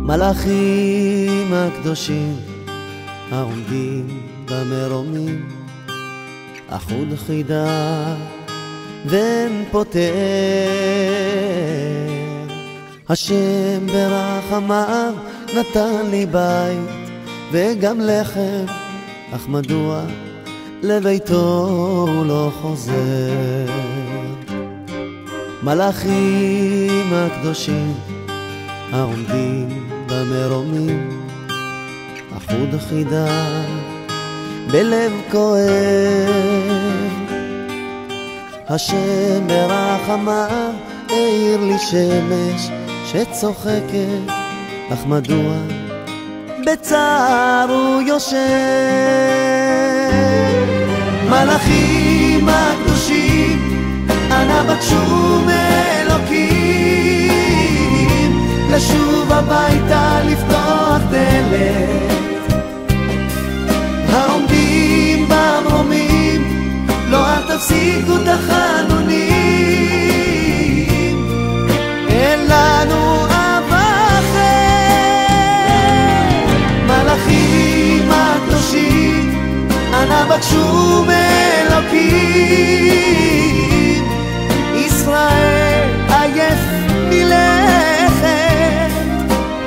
מלאכים הקדושים העומדים במרומים, אחוד חידה ואין פותר. השם ברחמיו נתן לי בית וגם לחם, אך מדוע לביתו הוא לא חוזר? מלאכים הקדושים העומדים במרומים, אחוד חידה בלב כואב. השם ברחמיו האיר לי שמש שצוחקת, אך מדוע בצער הוא יושב? מלאכים הקדושים אנא בקשו מאלוקים, לשוב הביתה לפתוח דלת. העומדים במרומים לא אל תפסיקו תחנונים, אין לנו אב אחר. מלאכים הקדושים אנא בקשו מאלוקים, ישראל עייף מלכת.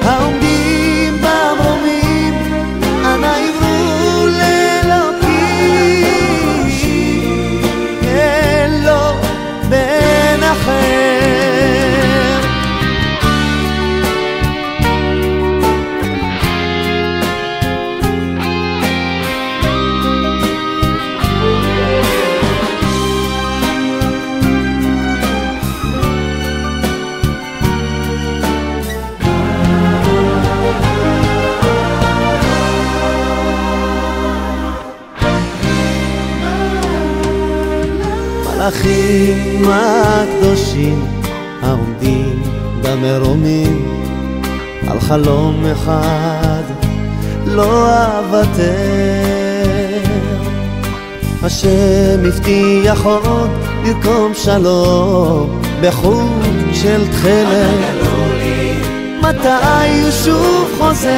העומדים במרומים אנא עברו לאלוקים, אין לו בן אחר. מלאכים הקדושים העומדים במרומים, על חלום אחד לא אוותר. השם הבטיח עוד לרקום שלום בחוט של תכלת, מתי הוא שוב חוזר?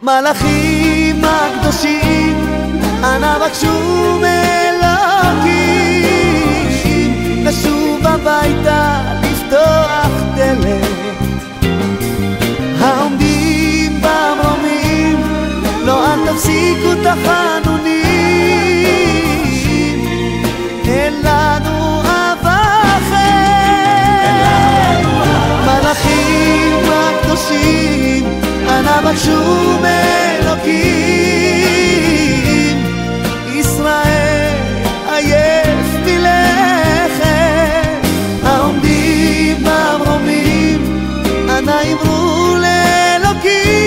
מלאכים הקדושים אנא בקשו מאלוקים, לשוב הביתה לפתוח דלת. העומדים במרומים לא אל תפסיקו תחנונים, אין לנו אב אחר. מלאכים הקדושים אנא בקשו מאלוקים, ישראל עייף מלכת. העומדים במרומים אנא עברו לאלוקים,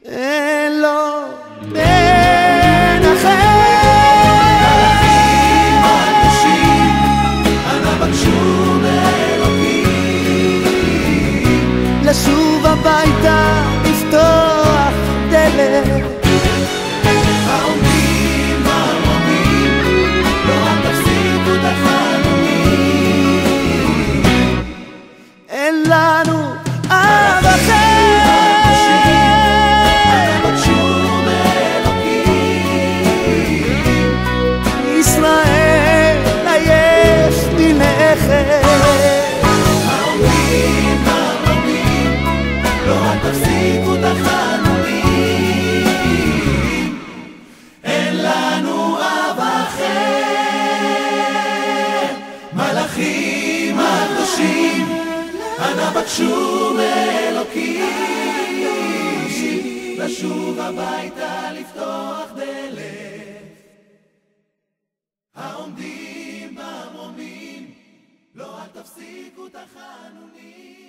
אין לו בן אחר. מלאכים הקדושים אנא בקשו מאלוקים, לשוב הביתה לפתוח דלת. העומדים במרומים לא אל תפסיקו תחנונים, אין לנו אב אחר. אנא בקשו מאלוקים, ישראל עייף מלכת. העומדים במרומים לא אל תפסיקו תחנונים, אין לנו אב אחר. מלאכים הקדושים אנא בקשו מאלוקים, לשוב הביתה לפתוח דלת. העומדים במרומים לא אל תפסיקו תחנונים.